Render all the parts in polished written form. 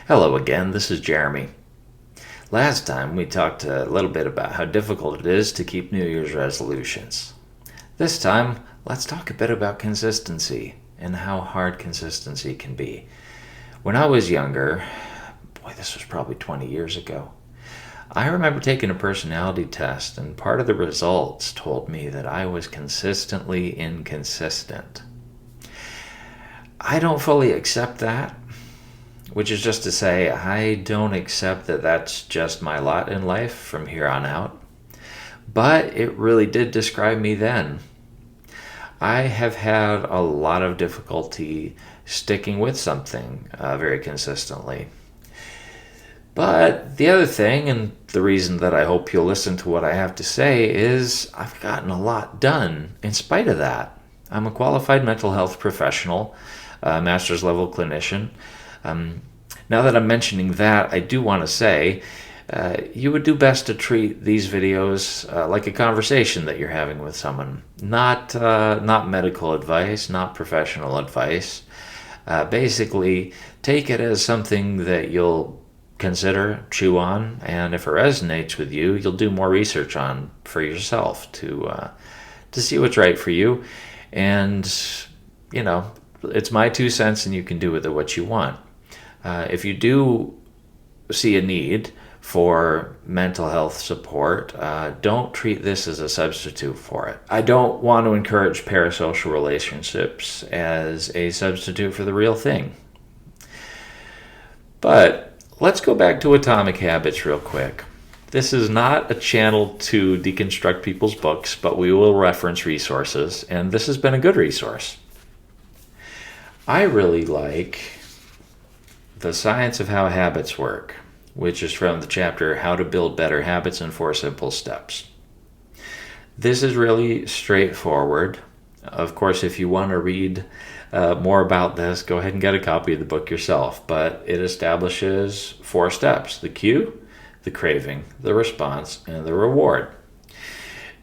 Hello again, this is Jeremy. Last time we talked a little bit about how difficult it is to keep New Year's resolutions. This time, let's talk a bit about consistency and how hard consistency can be. When I was younger, this was probably 20 years ago, I remember taking a personality test, and part of the results told me that I was consistently inconsistent. I don't fully accept that, which is just to say, I don't accept that that's just my lot in life from here on out. But it really did describe me then. I have had a lot of difficulty sticking with something very consistently. But the other thing, and the reason that I hope you'll listen to what I have to say, is I've gotten a lot done in spite of that. I'm a qualified mental health professional, a master's level clinician. Now that I'm mentioning that, I do want to say you would do best to treat these videos like a conversation that you're having with someone, not medical advice, not professional advice. Basically, take it as something that you'll consider, chew on, and if it resonates with you, you'll do more research on for yourself to see what's right for you. And it's my 2 cents, and you can do with it what you want. If you do see a need for mental health support, don't treat this as a substitute for it. I don't want to encourage parasocial relationships as a substitute for the real thing. But let's go back to Atomic Habits real quick. This is not a channel to deconstruct people's books, but we will reference resources, and this has been a good resource. I really like The Science of How Habits Work, which is from the chapter How to Build Better Habits in 4 Simple Steps. This is really straightforward. Of course, if you want to read more about this, go ahead and get a copy of the book yourself. But it establishes 4 steps: the cue, the craving, the response, and the reward.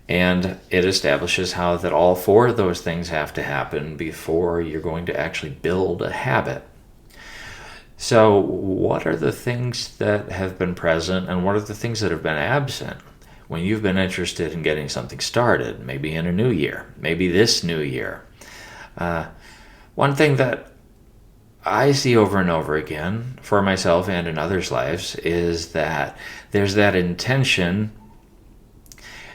And it establishes how that all 4 of those things have to happen before you're going to actually build a habit. So what are the things that have been present, and what are the things that have been absent when you've been interested in getting something started, maybe in a new year, maybe this new year? One thing that I see over and over again for myself and in others' lives is that there's that intention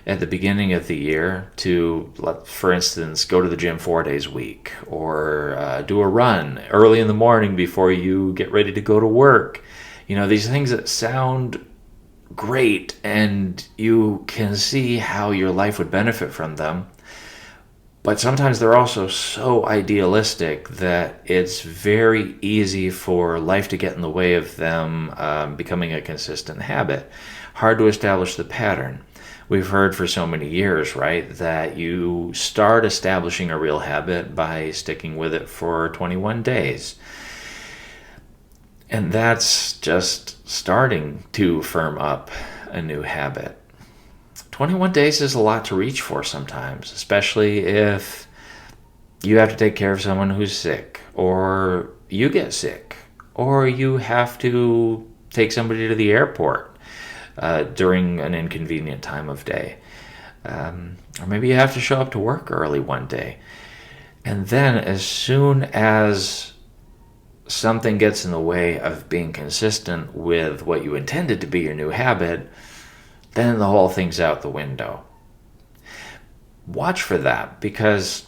at the beginning of the year to, for instance, go to the gym 4 days a week, or do a run early in the morning before you get ready to go to work. These things that sound great, and you can see how your life would benefit from them. But sometimes they're also so idealistic that it's very easy for life to get in the way of them becoming a consistent habit. Hard to establish the pattern. We've heard for so many years, right, that you start establishing a real habit by sticking with it for 21 days. And that's just starting to firm up a new habit. 21 days is a lot to reach for sometimes, especially if you have to take care of someone who's sick, or you get sick, or you have to take somebody to the airport during an inconvenient time of day. Or maybe you have to show up to work early one day. And then as soon as something gets in the way of being consistent with what you intended to be your new habit, then the whole thing's out the window. Watch for that, because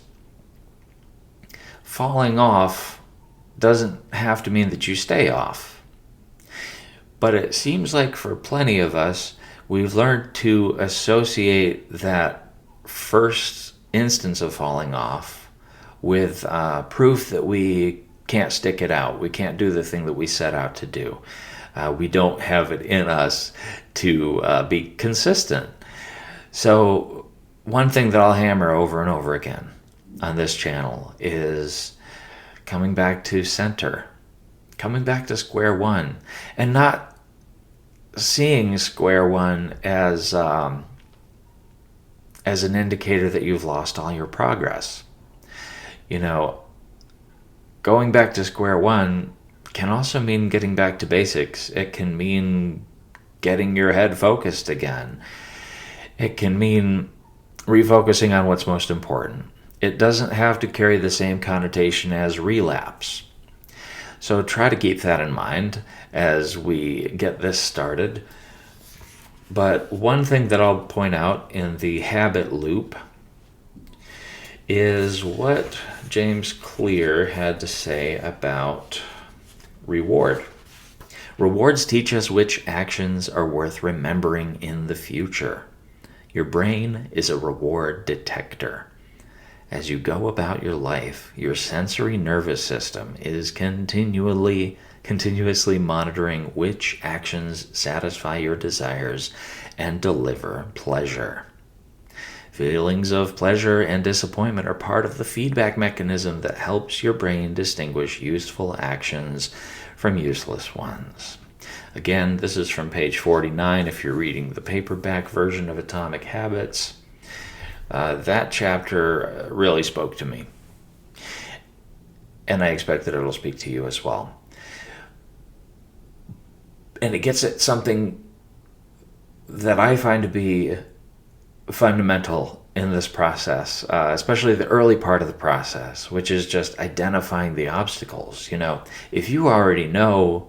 falling off doesn't have to mean that you stay off. But it seems like for plenty of us, we've learned to associate that first instance of falling off with proof that we can't stick it out. We can't do the thing that we set out to do. We don't have it in us to be consistent. So one thing that I'll hammer over and over again on this channel is coming back to center, coming back to square one, and not seeing square one as an indicator that you've lost all your progress. Going back to square one can also mean getting back to basics. It can mean getting your head focused again. It can mean refocusing on what's most important. It doesn't have to carry the same connotation as relapse. So try to keep that in mind as we get this started. But one thing that I'll point out in the habit loop is what James Clear had to say about reward. Rewards teach us which actions are worth remembering in the future. Your brain is a reward detector. As you go about your life, your sensory nervous system is continuously monitoring which actions satisfy your desires and deliver pleasure. Feelings of pleasure and disappointment are part of the feedback mechanism that helps your brain distinguish useful actions from useless ones. Again, this is from page 49 if you're reading the paperback version of Atomic Habits. That chapter really spoke to me. And I expect that it'll speak to you as well. And it gets at something that I find to be fundamental in this process, especially the early part of the process, which is just identifying the obstacles. If you already know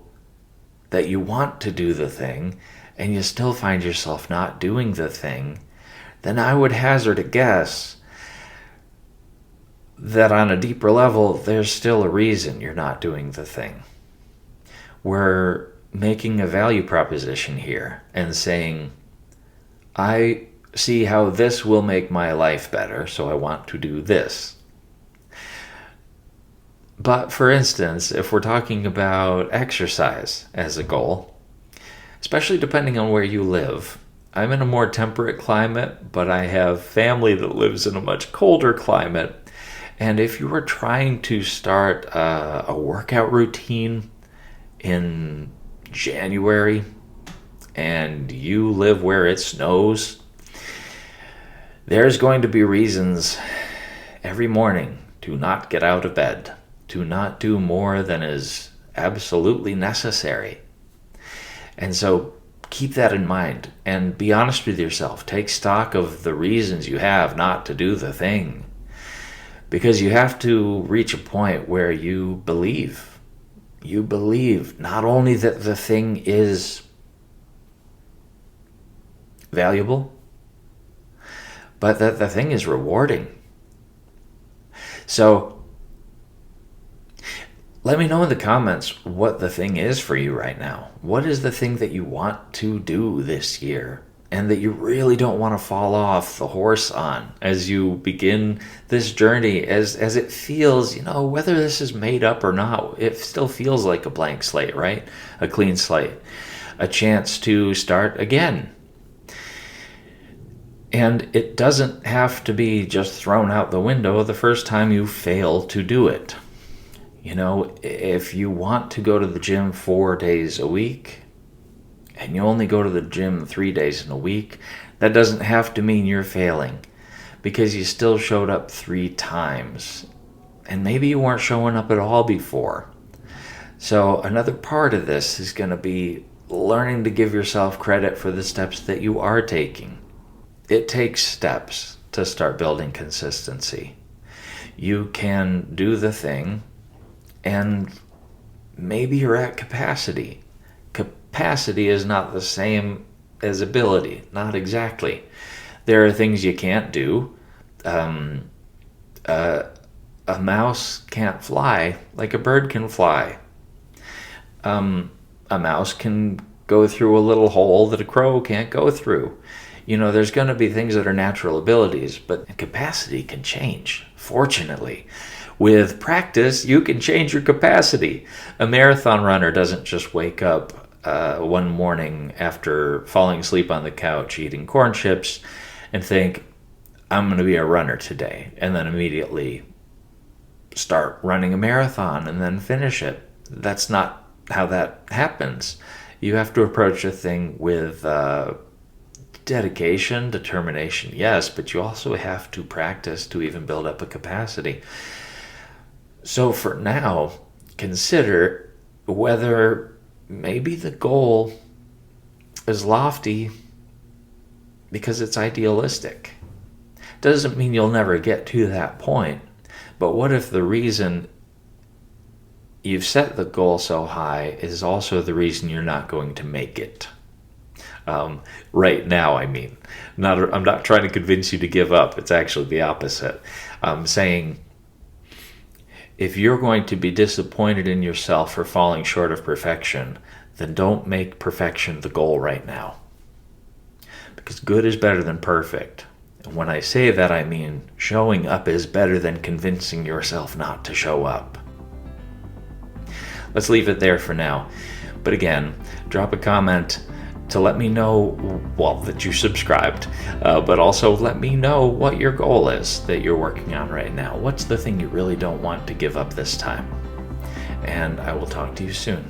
that you want to do the thing and you still find yourself not doing the thing, then I would hazard a guess that on a deeper level, there's still a reason you're not doing the thing. We're making a value proposition here and saying, I see how this will make my life better, so I want to do this. But for instance, if we're talking about exercise as a goal, especially depending on where you live, I'm in a more temperate climate, but I have family that lives in a much colder climate. And if you were trying to start a workout routine in January and you live where it snows, there's going to be reasons every morning to not get out of bed, to not do more than is absolutely necessary. And so keep that in mind and be honest with yourself. Take stock of the reasons you have not to do the thing. Because you have to reach a point where you believe not only that the thing is valuable, but that the thing is rewarding. So let me know in the comments what the thing is for you right now. What is the thing that you want to do this year and that you really don't want to fall off the horse on as you begin this journey, as it feels, whether this is made up or not, it still feels like a blank slate, right? A clean slate, a chance to start again. And it doesn't have to be just thrown out the window the first time you fail to do it. If you want to go to the gym 4 days a week and you only go to the gym 3 days in a week, that doesn't have to mean you're failing, because you still showed up 3 times. And maybe you weren't showing up at all before. So another part of this is going to be learning to give yourself credit for the steps that you are taking. It takes steps to start building consistency. You can do the thing, and maybe you're at capacity. Capacity is not the same as ability, not exactly. There are things you can't do. A mouse can't fly like a bird can fly. A mouse can go through a little hole that a crow can't go through. There's going to be things that are natural abilities, but capacity can change, fortunately. With practice, you can change your capacity. A marathon runner doesn't just wake up one morning after falling asleep on the couch eating corn chips and think, I'm going to be a runner today, and then immediately start running a marathon and then finish it. That's not how that happens. You have to approach a thing with dedication, determination, yes, but you also have to practice to even build up a capacity. So for now, consider whether maybe the goal is lofty because it's idealistic. Doesn't mean you'll never get to that point, but what if the reason you've set the goal so high is also the reason you're not going to make it? Right now, I mean. I'm not trying to convince you to give up. It's actually the opposite. I'm saying if you're going to be disappointed in yourself for falling short of perfection, then don't make perfection the goal right now. Because good is better than perfect. And when I say that, I mean showing up is better than convincing yourself not to show up. Let's leave it there for now. But again, drop a comment to let me know, well, that you subscribed, but also let me know what your goal is that you're working on right now. What's the thing you really don't want to give up this time? And I will talk to you soon.